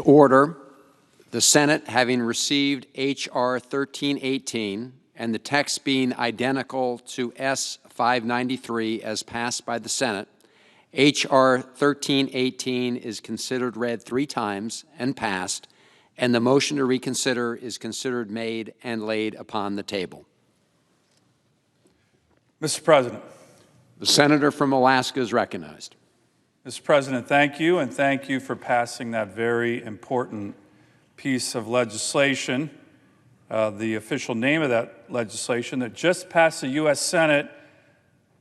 Order, the Senate having received H.R. 1318 and the text being identical to S. 593 as passed by the Senate, H.R. 1318 is considered read 3 times and passed, and the motion to reconsider is considered made and laid upon the table. Mr. President. The senator from Alaska is recognized. Mr. President, thank you, and thank you for passing that very important piece of legislation. The official name of that legislation that just passed the U.S. Senate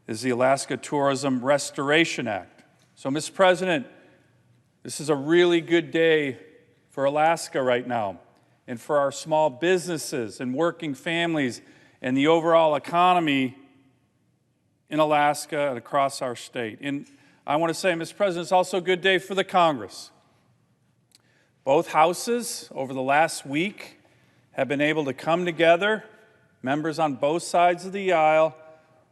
is the Alaska Tourism Restoration Act. So, Mr. President, this is a really good day for Alaska right now, and for our small businesses and working families and the overall economy in Alaska and across our state. And I want to say, Mr. President, it's also a good day for the Congress. Both houses over the last week have been able to come together, members on both sides of the aisle,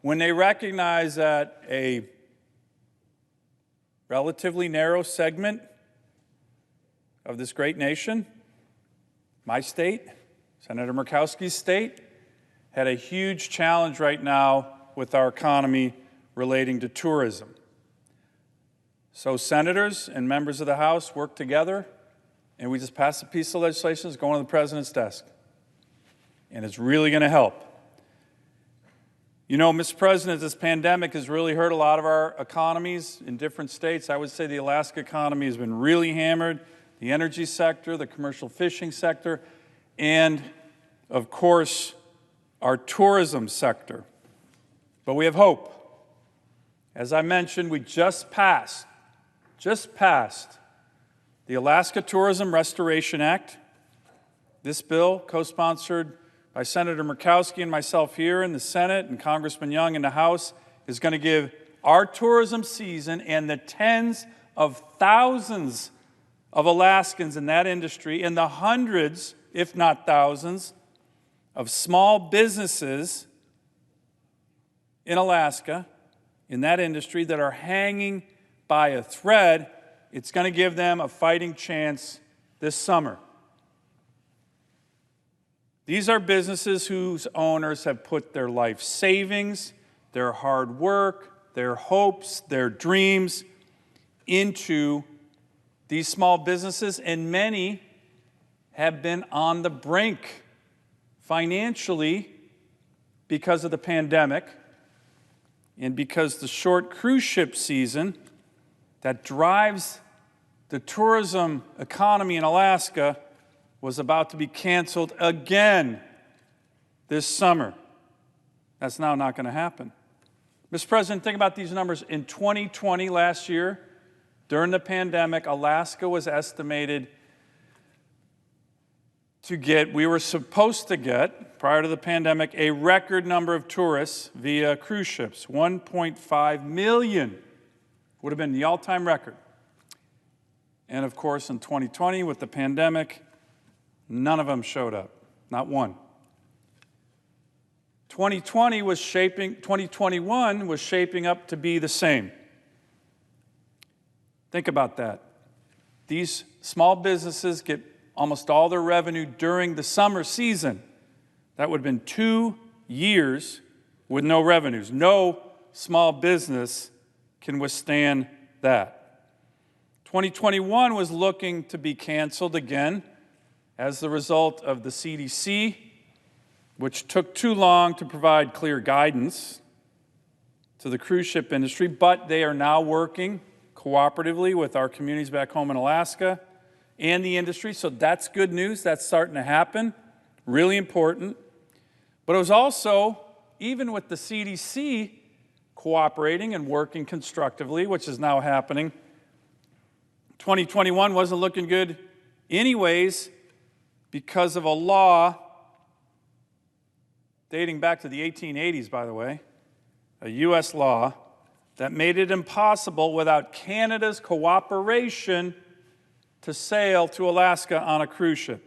when they recognize that a relatively narrow segment of this great nation, my state, Senator Murkowski's state, had a huge challenge right now with our economy relating to tourism. So senators and members of the House work together, and we just passed a piece of legislation that's going to the President's desk. And it's really going to help. You know, Mr. President, this pandemic has really hurt a lot of our economies in different states. I would say the Alaska economy has been really hammered, the energy sector, the commercial fishing sector, and, of course, our tourism sector. But we have hope. As I mentioned, we just passed the Alaska Tourism Restoration Act. This bill, co-sponsored by Senator Murkowski and myself here in the Senate and Congressman Young in the House, is going to give our tourism season and the tens of thousands of Alaskans in that industry and the hundreds, if not thousands, of small businesses in Alaska, in that industry, that are hanging by a thread, it's going to give them a fighting chance this summer. These are businesses whose owners have put their life savings, their hard work, their hopes, their dreams into these small businesses, and many have been on the brink financially because of the pandemic and because the short cruise ship season that drives the tourism economy in Alaska was about to be canceled again this summer. That's now not going to happen. Mr. President, think about these numbers. In 2020, last year, during the pandemic, Alaska was estimated to get, we were supposed to get, prior to the pandemic, a record number of tourists via cruise ships. 1.5 million would have been the all-time record. And of course, in 2020, with the pandemic, none of them showed up, not one. 2021 was shaping up to be the same. Think about that. These small businesses get almost all their revenue during the summer season. That would have been 2 years with no revenues. No small business can withstand that. 2021 was looking to be canceled again as the result of the CDC, which took too long to provide clear guidance to the cruise ship industry, but they are now working cooperatively with our communities back home in Alaska and the industry, so that's good news. That's starting to happen, really important. But it was also, even with the CDC cooperating and working constructively, which is now happening, 2021 wasn't looking good anyways because of a law dating back to the 1880s, by the way, a U.S. law that made it impossible without Canada's cooperation to sail to Alaska on a cruise ship.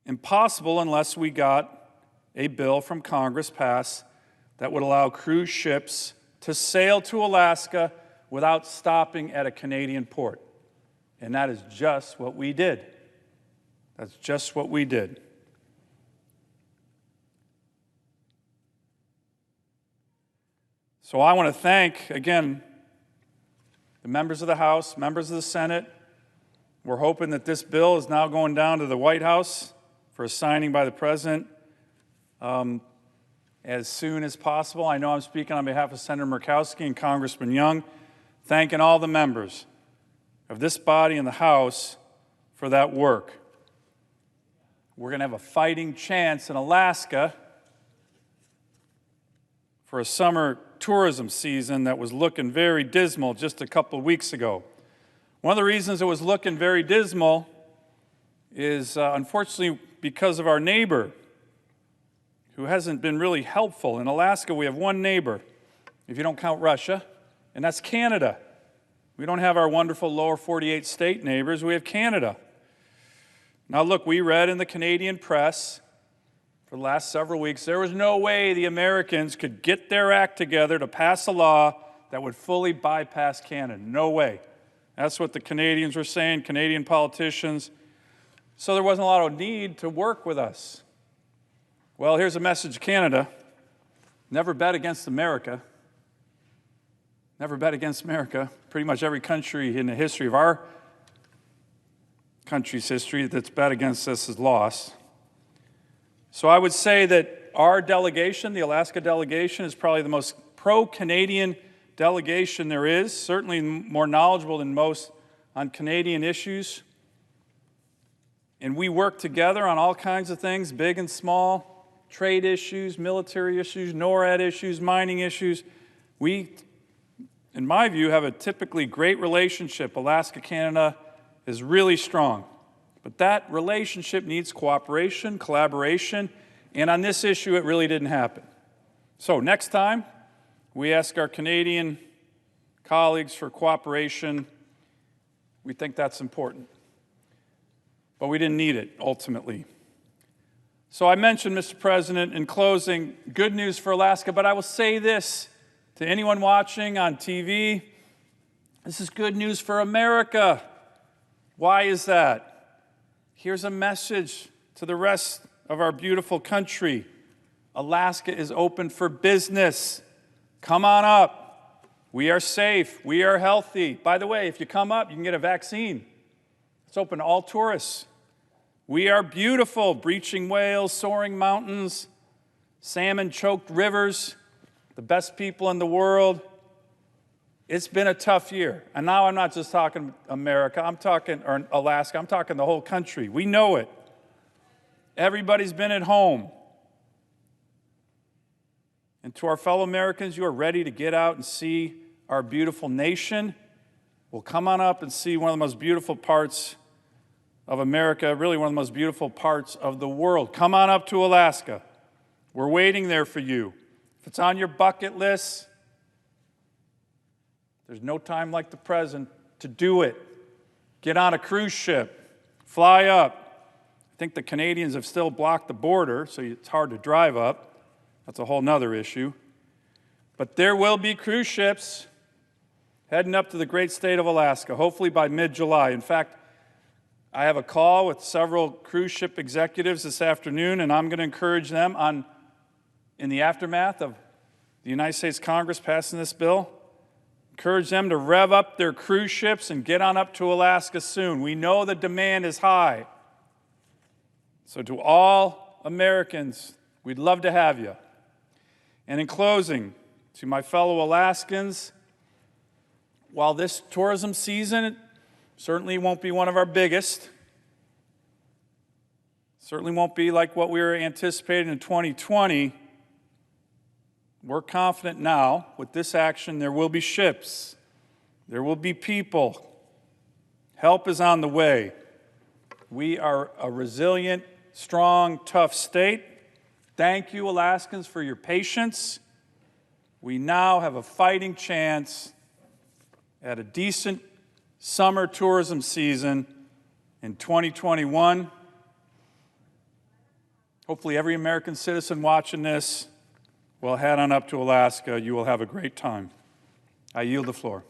Impossible unless we got a bill from Congress passed that would allow cruise ships to sail to Alaska without stopping at a Canadian port. And that is just what we did. That's just what we did. So I want to thank, again, the members of the House, members of the Senate. We're hoping that this bill is now going down to the White House for a signing by the President as soon as possible. I know I'm speaking on behalf of Senator Murkowski and Congressman Young, thanking all the members of this body and the House for that work. We're going to have a fighting chance in Alaska for a summer tourism season that was looking very dismal just a couple of weeks ago. One of the reasons it was looking very dismal is unfortunately because of our neighbor who hasn't been really helpful. In Alaska, we have one neighbor, if you don't count Russia, and that's Canada. We don't have our wonderful lower 48 state neighbors, we have Canada. Now look, we read in the Canadian press for the last several weeks, there was no way the Americans could get their act together to pass a law that would fully bypass Canada. No way. That's what the Canadians were saying, Canadian politicians. So there wasn't a lot of need to work with us. Well, here's a message to Canada. Never bet against America. Never bet against America. Pretty much every country in the history of our country's history that's bet against us has lost. So I would say that our delegation, the Alaska delegation, is probably the most pro-Canadian delegation there is, certainly more knowledgeable than most on Canadian issues. And we work together on all kinds of things, big and small, trade issues, military issues, NORAD issues, mining issues. We, in my view, have a typically great relationship. Alaska-Canada is really strong. But that relationship needs cooperation, collaboration, and on this issue, it really didn't happen. So next time, we ask our Canadian colleagues for cooperation. We think that's important. But we didn't need it, ultimately. So I mentioned, Mr. President, in closing, good news for Alaska, but I will say this to anyone watching on TV, this is good news for America. Why is that? Here's a message to the rest of our beautiful country. Alaska is open for business. Come on up. We are safe. We are healthy. By the way, if you come up, you can get a vaccine. It's open to all tourists. We are beautiful. Breaching whales, soaring mountains, salmon-choked rivers, the best people in the world. It's been a tough year. And now I'm not just talking America, or Alaska, I'm talking the whole country. We know it. Everybody's been at home. And to our fellow Americans, you are ready to get out and see our beautiful nation. Well, come on up and see one of the most beautiful parts of America, really one of the most beautiful parts of the world. Come on up to Alaska. We're waiting there for you. If it's on your bucket list, there's no time like the present to do it. Get on a cruise ship, fly up. I think the Canadians have still blocked the border, so it's hard to drive up. That's a whole nother issue. But there will be cruise ships heading up to the great state of Alaska, hopefully by mid-July. In fact, I have a call with several cruise ship executives this afternoon, and I'm going to encourage them in the aftermath of the United States Congress passing this bill, encourage them to rev up their cruise ships and get on up to Alaska soon. We know the demand is high. So to all Americans, we'd love to have you. And in closing, to my fellow Alaskans, while this tourism season certainly won't be one of our biggest, certainly won't be like what we were anticipating in 2020, we're confident now, with this action, there will be ships, there will be people. Help is on the way. We are a resilient, strong, tough state. Thank you, Alaskans, for your patience. We now have a fighting chance at a decent summer tourism season in 2021. Hopefully every American citizen watching this will head on up to Alaska. You will have a great time. I yield the floor.